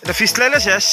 এটা ফিসলাইলে শেষ।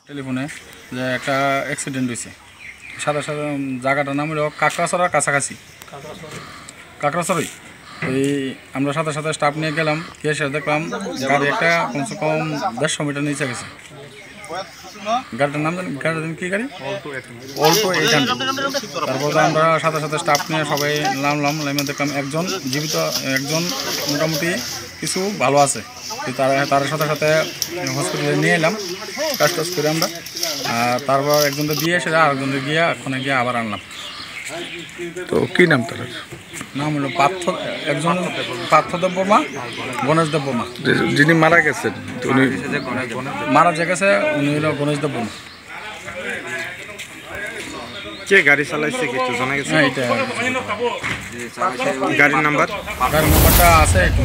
টেলিফোনে যে একটা অ্যাক্সিডেন্ট হয়েছে, সাদা সাদা জায়গাটার নাম হলো কাকড়াছড়ার কাছাকাছি, কাকড়াছড়াই। এই আমরা সাথে সাথে স্টাফ নিয়ে গেলাম, গিয়ে এসে দেখলাম গাড়ি একটা কমসে কম 150 মিটার নিচে গেছে। গাড়িটার নাম জানি, গাড়ির কী গাড়ি? অল্টো 800। তারপরে আমরা সাথে সাথে স্টাফ নিয়ে সবাই নামলাম, নেমে দেখলাম একজন জীবিত, একজন মোটামুটি কিছু ভালো আছে। তার সাথে সাথে হসপিটালে নিয়ে এলাম, কাজ টাজ করে আমরা। আর তারপর একজনকে দিয়ে এসে আরেকজনকে গিয়ে ওখানে গিয়ে আবার আনলাম। তো কী নাম তার? নাম হলো একজন পার্থদেব বর্মা, গণেশদেব বর্মা। যিনি মারা গেছেন উনি মারা যে গেছে উনি হলো গণেশদেব বর্মা। কে গাড়ি চালাইছে কিছু জানা গেছে? হ্যাঁ, এটা গাড়ির নাম্বারটা আছে একটু